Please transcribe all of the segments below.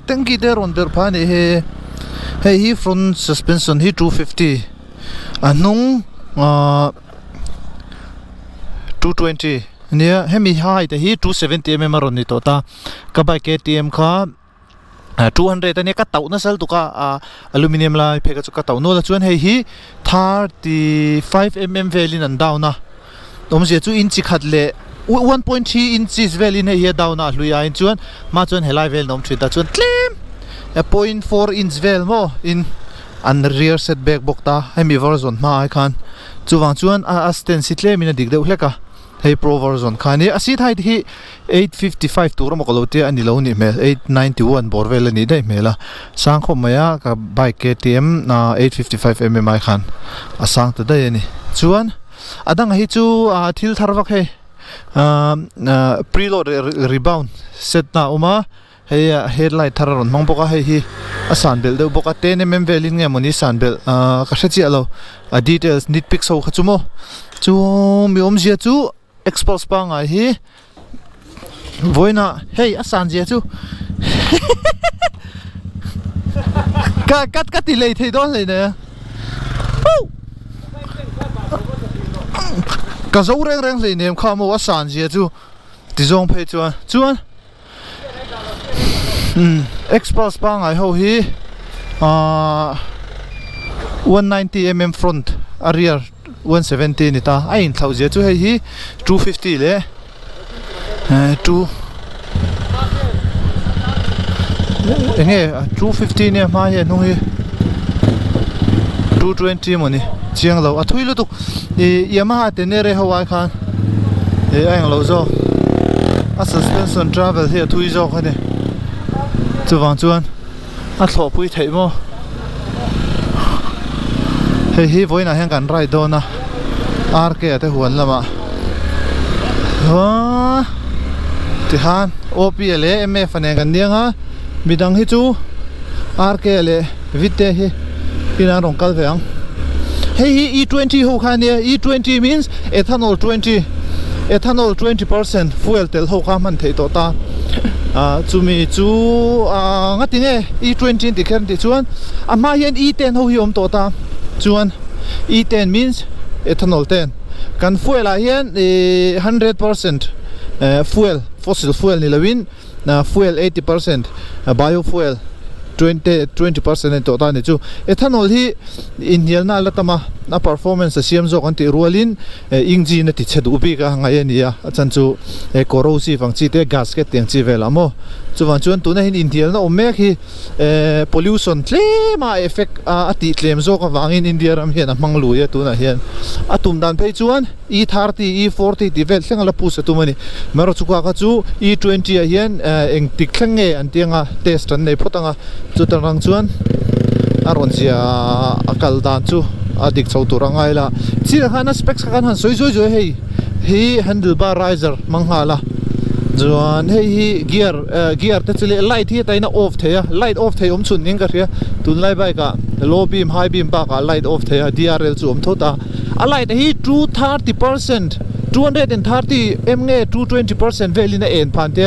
tanki te ron der phani he front suspension hi 250 anung 220 nia hemi hai te hi 270 mm ron ni to ta ka bike KTM kha 200 ania ka tau na sal tu ka aluminium la pheka chu ka tau no la chuan hei hi 35 mm velin an down na tom je chu inchi khat le 1.3 inches velin hei down na hluya in chuan ma chuan helai vel nom thita chuan tlim 0.4 inch vel mo in an rear set back bok ta hemi version ma ai khan chuwang chuan a stand sitle mina dik deuh hleka hei pro version khani asi thai hi 855 tur mo kolote ani lo ni mel 891 borvel ani dai mela sang khom maya ka bike KTM na 855 mm ai khan asang ta dai ani chuan adang hi chu thil tharwak he preload rebound set na uma hei headlight thararon mangboka hei hi asan bel deuh boka 10 mm velin nge moni san bel ka hrechi alo details nitpick so khachumo chu mi om zia chu expose pa nga hi voina hey asan zia chu kat ti lei thei don le ne ka zo reng le nem kha mo asan zia chu ti zong phei chuan expose pa nga ho hi 190 mm front rear 170 ni ta ain thau zia chu hei hi 250 le 250 ne ma he no hi 220 moni chiang lo a thui lu tu Yamaha tenere hawai khan ai lo zo a suspension travel here thui zo khane chuwang chuan a thlo pui thei mo hei voina hang kan rai do na RK te huan lama ti han OPL MF ane kan diang ha midang hi chu RK le vitte hi ina rong kal veang hei E20 ho khania E20 means ethanol 20% fuel tel ho kha man thei to ta chumi chu ngatinge E20 ti khan ti chuan ama hian E10 ho hi om to ta chuan E10 means ethanol 10 kan fuel a hian 100% fuel fossil fuel ni lawin fuel 80% biofuel 20% to ta ni chu ethanol hi inhel na latama na performance siam zo kan ti rualin ingji na ti chedu bi ka ngai ania achan chu corrosive ang chi te gasket tiang chi vela mo chuwan chuan tu na hin inhel na omek hi pollution tlema effect ati tlem zo ka wangin India ram hian manglu ya tu na hian atum dan phei chuan E30 E40 ti vel thlenga la pu sa tu mani maro chu ka chu E20 a hian eng tik thlenge an tianga test an nei photanga chu tarang chuan aron zia akal dan chu adik chau turangai la chira khana specs khan han soi hei hi handlebar riser manghala chuan hei hi gear te chile light hi taina off theya light off thei om chun ning ka ria tun lai bai ka low beam high beam ba ka light off theya DRL chu om thota a light hi 230% 230 m nge 220% velina en phante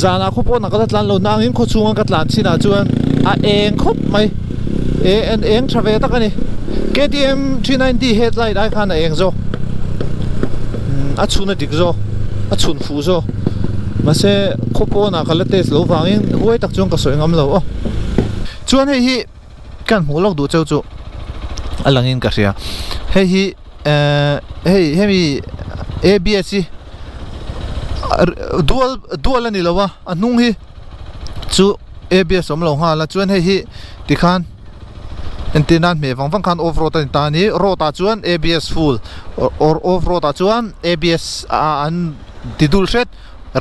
zana khopo na ka tlan lo nangin kho chunga ka tlan china chuan a eng khop mai eng thave ta kani KTM 390 headlight ai khana eng zo a chuna dik zo a chun fu zo mase khopo na kala test lo wangin huai tak chung ka soi ngam lo chuan hei hi kan mulok du cheu chu alangin ka ria hei hi hemi ABS dual ani lawa anung hi chu ABS om lo ha la chuan hei hi tikhan antenna me wang khan off road ta ni rota chuan ABS full or off road chuan ABS an tidul set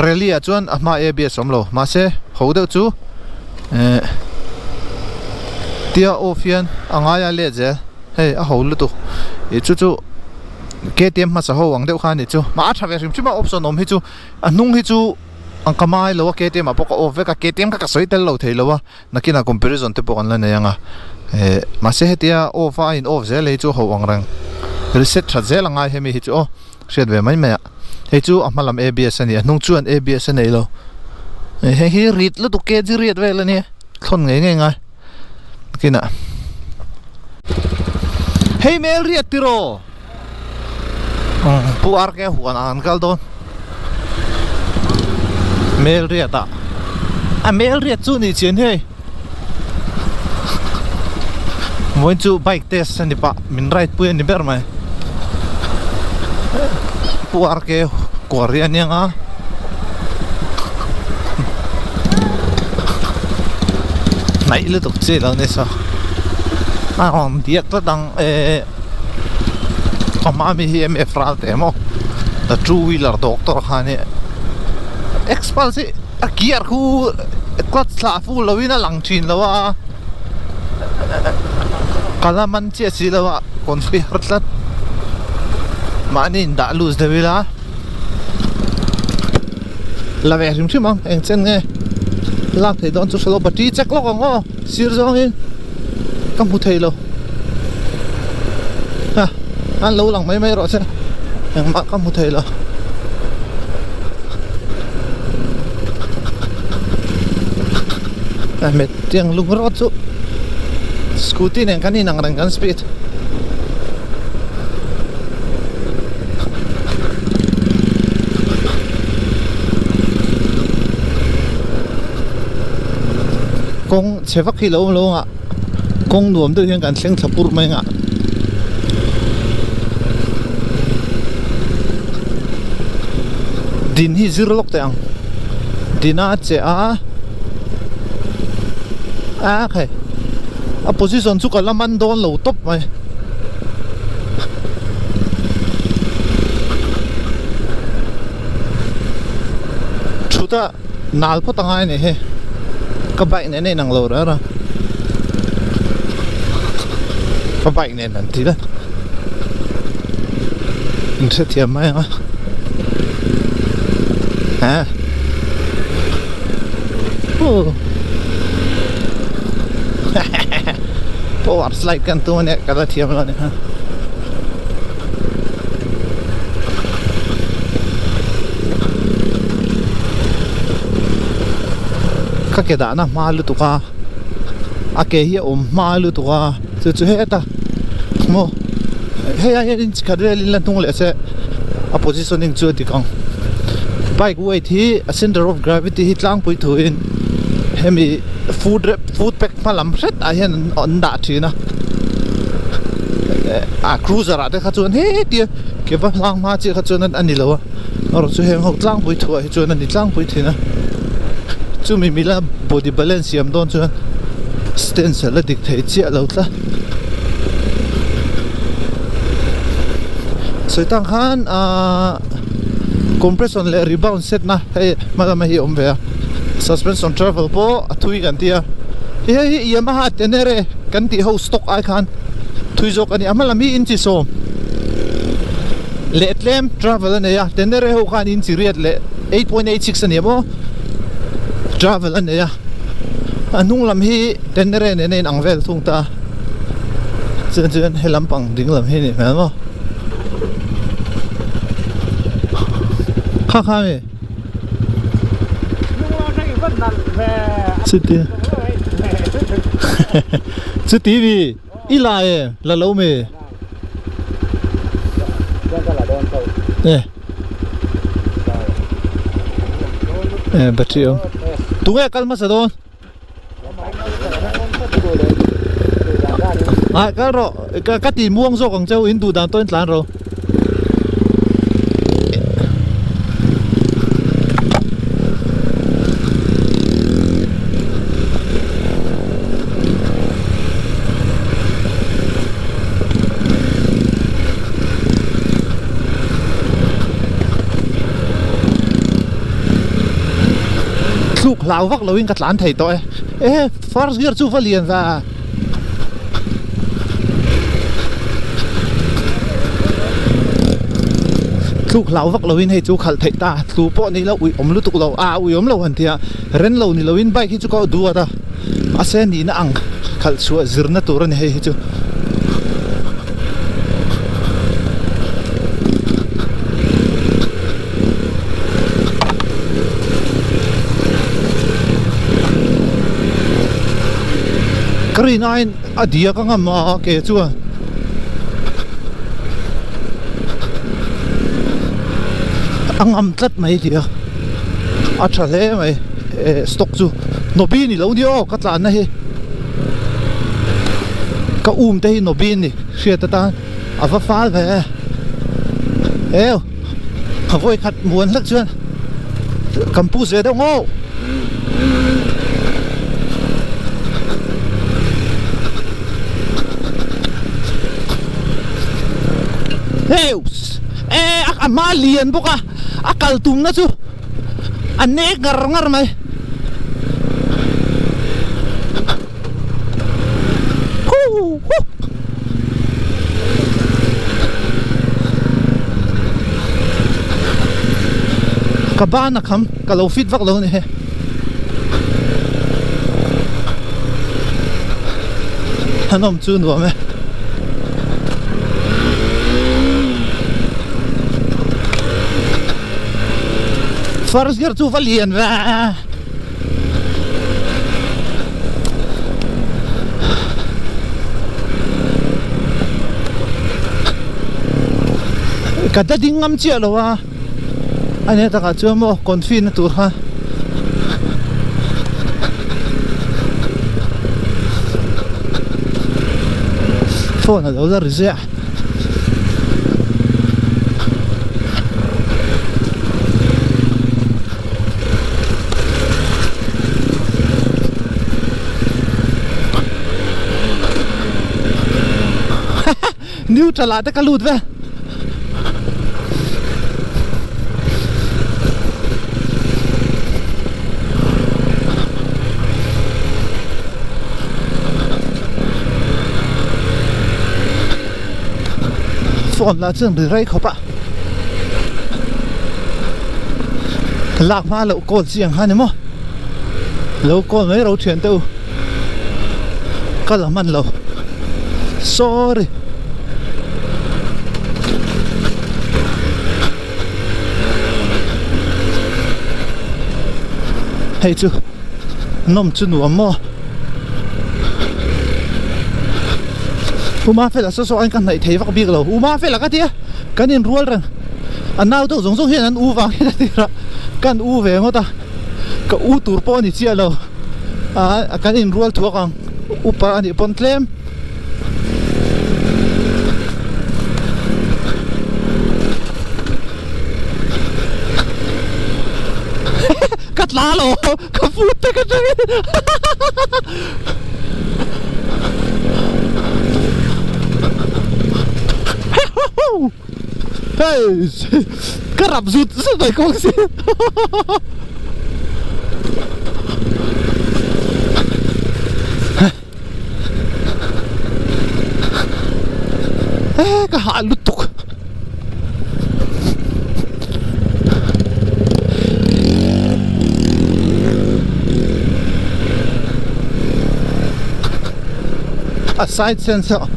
rally chuan ama ABS om lo ma se hodeu chu tia ofian angaya le je hei a hol tu chu KTM ma sa ho wang deuh khan ni chu ma thave rim chima option om hi chu anung hi chu ang kamai lo KTM a poka off ka KTM ka soitel lo thei lo wa nakina comparison te pokon la na yanga ma se hetia off in off ze le chu ho wang rang reset tha ze langai hemi hi chu shet ve mai me he chu amalam ABS ani anung chuan ABS nei lo he hi rit lu tu ke ji riat ve la ni thôn nghe ngay kia nè hey mail riết tiro puar ke huan an kal don mail riết à mail riết chu ni chen he moi chu bike test ani pa min right pu ni ber mai puar ke korean yang a nãy liên tục chơi lần này sao còn tiếc rất đằng còn mà mi em efral thế mà the two wheeler doctor khane expulse a gear khu clutch la fu lo wina lang chin lo wa kala man che si lo wa config rat mà nên đã lose de vila la ve rim chim ang chen nghe lạc thấy đón chút số bát đi chắc lóc không xíu rồi in cầm hút thầy lâu à ăn lâu lắm mấy rồi xem em mặc cầm hút thầy lâu à mệt tiếng lung rót chút scooty này cái này nặng cái speed công chế phát khi lâu lâu ạ công nuông từ hiện cảnh sinh thập bur mấy ạ din hi zero lok tang dina che a khay a position chu kala man don lo top mai chuta nal po tangai ne he các bạn này năng lâu đó rồi các bạn này làm gì đó mình sẽ thiềm mấy hả power slide kan tu này cái là thiềm rồi này ha các cái đã na malu tu ka a ke hi malu tu ka chu he ta mo he ya in chikadre lin lan tung le se a positioning chu ti kang bike weight hi a center of gravity hi tlang pui thu in hemi food pack malam set a hian on da thina a cruiser a de kha chun he ti ke ba lang ma chi kha chun an ni lo a ro chu he ho tlang pui thu hi chun an ni tlang pui thina chu mi mila body balance yam don chu stance la dik thei chi lo tla soi tang khan compression le rebound set na he mala hi om ve suspension travel po athui kan tia he Yamaha tenere kan ti ho stock ai khan thui jok ani amala mi in chi so le tlem travel ne ya tenere ho khan in chi riat le 8.86 ani mo travel anh này anung làm hi tên này nên ăn về thùng ta chân chân hay làm bằng đỉnh làm hi này phải không khác khác này sư tiền sư tí vì ít lại là lâu mày nè battery không tụi nghe calma sao đâu à cái rồi cái tiền muông rồi còn châu in tụ đàn tôi làm rồi lúc lão vắc lão in cắt lán thầy tôi first gear chú phải liền ra lúc lão vắc lão in hay chú khal thầy ta chú po này là ui om lu tục lão ui om lão hẳn thia ren lão ni lão in bike chú có đua ta asen ni na ang khal chú zirna turan hay chú kari nain adia ka nga ma ke chuan angam tlat mai dia a thale mai stock chu nobi ni lo dio ka tlan na hi ka te hi nobi ni hria ta ta ava fal ve eo khawoi khat muan lak chuan campus ve da ngo Heus ama lian boka akal tum na chu anek ngar mai kabana kham kalau fit vak lo ne he hanom chu no me Forrest Gump chu valian va kada dingam chia lo wa ane ta ka chu mo confin na tur ha phone lo za rizia neutral ata kalut ve phone la chen rai khopa lak ma lo ko chiang ha ne mo lo ko mai ro thian teu ka la man lo sorry hey chu nom chu nu mo uma fe la so an kan nai thei vak bik lo uma fe la ka tia kan in rual ran an nau to zong zong hian an u wang hi ti ra kan u ve ngo ta ka u tur po ni chia lo a kan in rual thuak ang upa ani pon tlem cắt lá lo ka phút te ka chang hey ka rap zut sa dai kong si ka ha lutuk a side sensor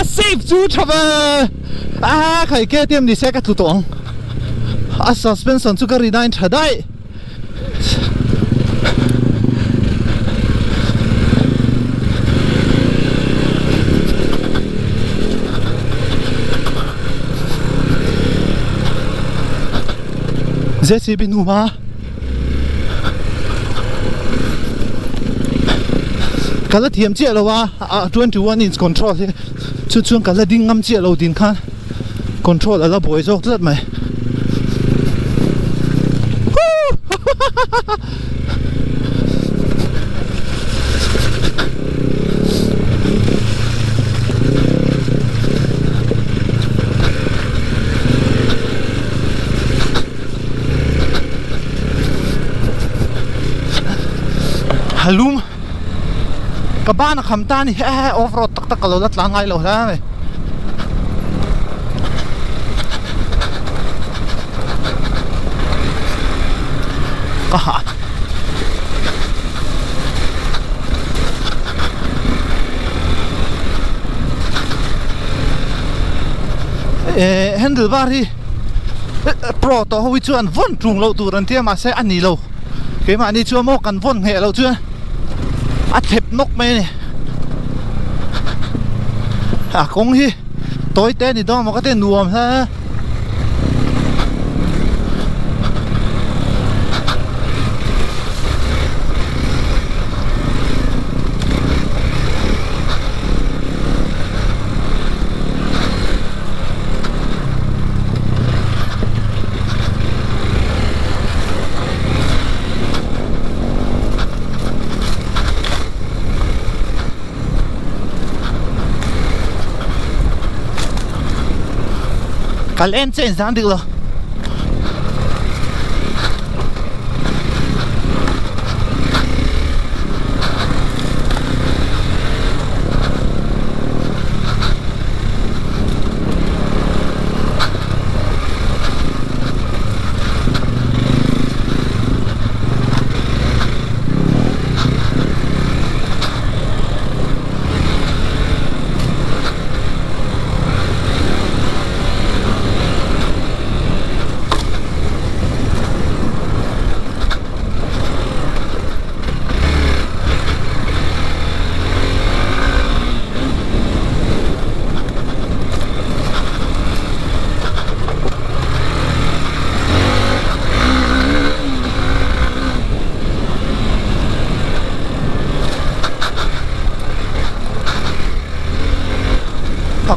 safe chu thava khai ke tiam ni se ka thu tong a suspension chu ka ri nine thadai JCB numa kala thiam che lo wa 21 inch control chu chuan kala ding ngam che lo din khan control ala boi jok tlat mai halum kabana khamtani off road tak tak lo lat la ngai lo la me handlebar hi pro to hui chuan von trung lo tur an tiama se ani lo ke ma ni chu mo kan von he lo chuan a thep nok me ni a kong hi toy te ni dong mo ka te nuam ha kalen chen zan dik lo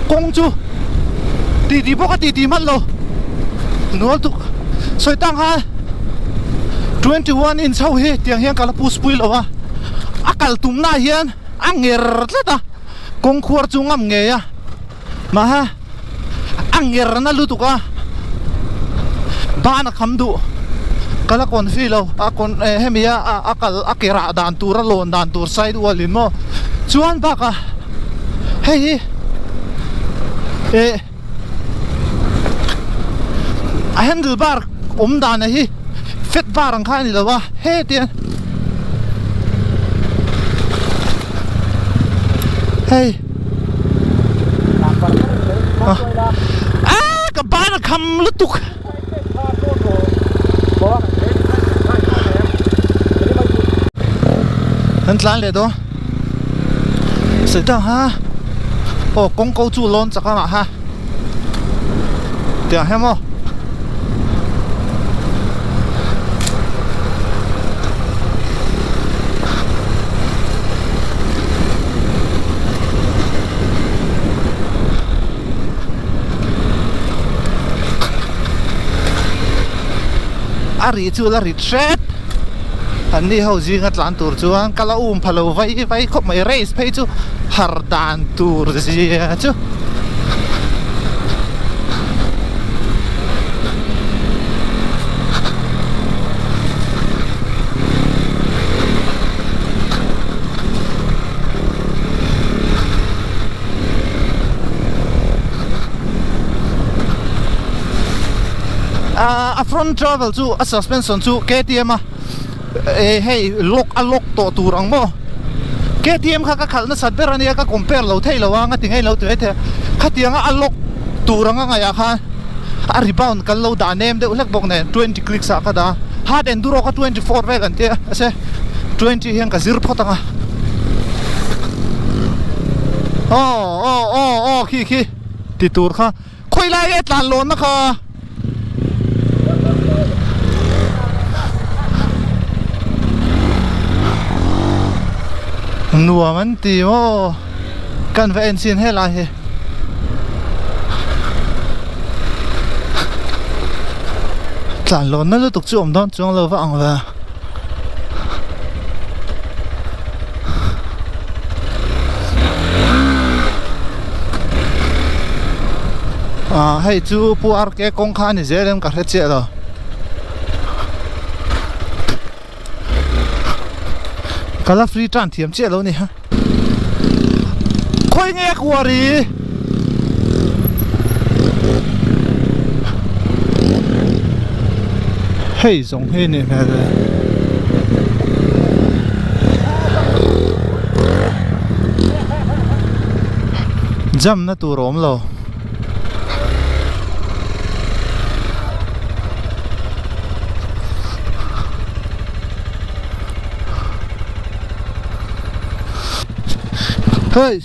kong chu ti boka ti man lo no tu soi tang ha 21 in sau he tiang hian kala pus pui lo wa akal tum na hian anger tlata kong khuar chu ngam nge ya ma ha anger na lu tu ka ba na kham du kala kon fi lo a kon hemia akal akira dan tur lon dan tur side walin mo chuan ba ka hei a handlebar dan hi fet bar ang kha ni lo wa he tian hey ka ba na kham lutuk han tlan le do se ta ha kong câu chu lon chaka ma ha tia hem mo ari chu la retreatอันนี้เขาจริงอัตลันตูร์จูอันกะละอุ้มพะโลไว้คบไม่เรสเพจูฮาร์ดานตูร์จีจูfront travelจูsuspensionจู KTM hey lok to turang mo KTM kha ka khalna sadber ania ka compare lo thei lo anga tingai lo te the khatianga alok turanga nga ya kha a rebound kal lo da nem de ulak bok ne 20 clicks ka da hard enduro ka 24 vel an te ase 20 hian ka zir photanga khi ti tur kha khoi lai e tlan lon na khaนัวมันตีโอ้กันไปเอ็นซีนให้ลายเหจานล้นนั่นเราตกจุ่มตอนจุ่มเราฟังว่าให้จูผู้อาร์เกกงข้านี่เจริญกับเจ้าเรากาลฟรีทรานเทียมเจ้าแล้วนี่ฮะค่อยเงี้ยกว่ารีเฮ้ยส่งให้เนี่ยแม่เลยจำนะตัวรอมเรา เฮ้ย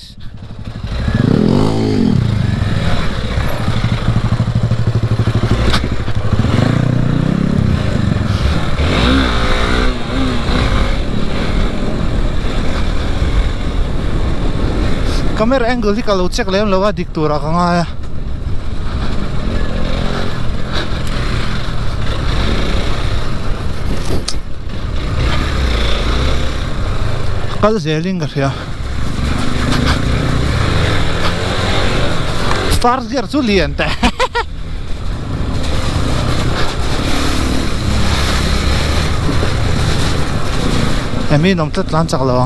camera angle ที่เราเช็คแล้วว่าดิกตัวเราข้างไงก็จะเสียลิงกันเสียฟาร์เซียร์สุลีนแต่เอ็มมี่น้องตัดล้านจากเรา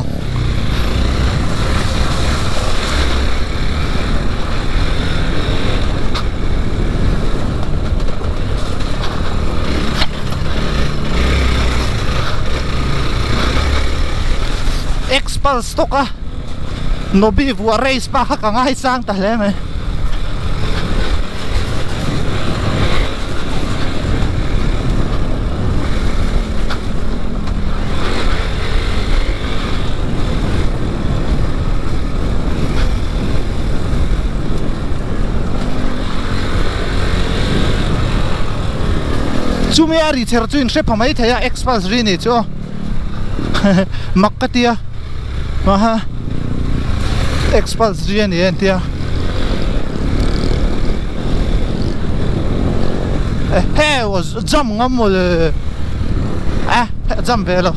Expulse to ka no bi vua race pa ka ngai sang ta le me chumi ari cher chuin she phamai thaya expulse ri ni chu makkatia maha expulse rian yen tia he was jam ngamol jam velo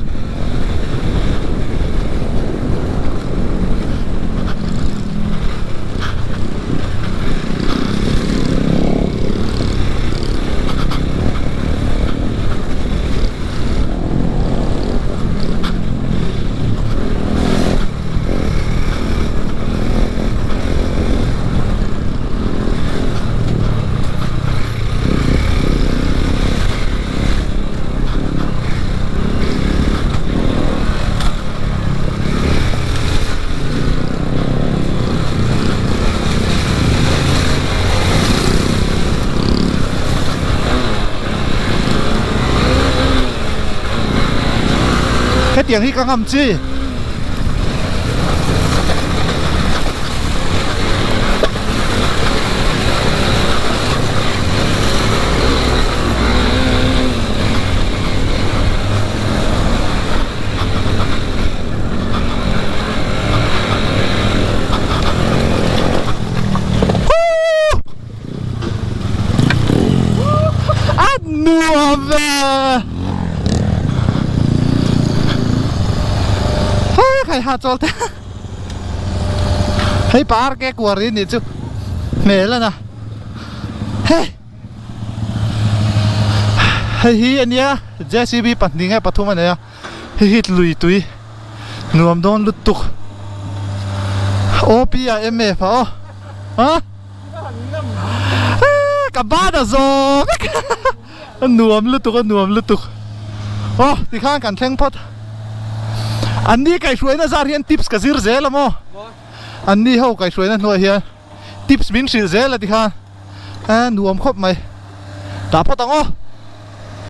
tiếng hi ka ngam chiใครหาจอลเต้ให้ปาร์แกกวารินนี่จูเหนื่อยแล้วนะเฮ้ยเฮ้ยอันเนี้ยเจสซี่บีปัดนิ่งไงปัดทุ่มอันเนี้ยเฮ้ยลุยตุยนวมโดนลุดตุกโอพีอาเอ็มเอฟอ๋อฮะกับบ้านอะโซ่นวมลุดตุกนวมลุดตุกโอ้ที่ข้างกันแท่งพอดอันนี้ใครช่วยนะซาเรียนทิปส์กับซิร์เซลละมั้งอันนี้เขาใครช่วยนะหน่วยเฮียทิปส์บินซิร์เซลละที่ข้างนวมครบไหมตาพอตังอ๋อ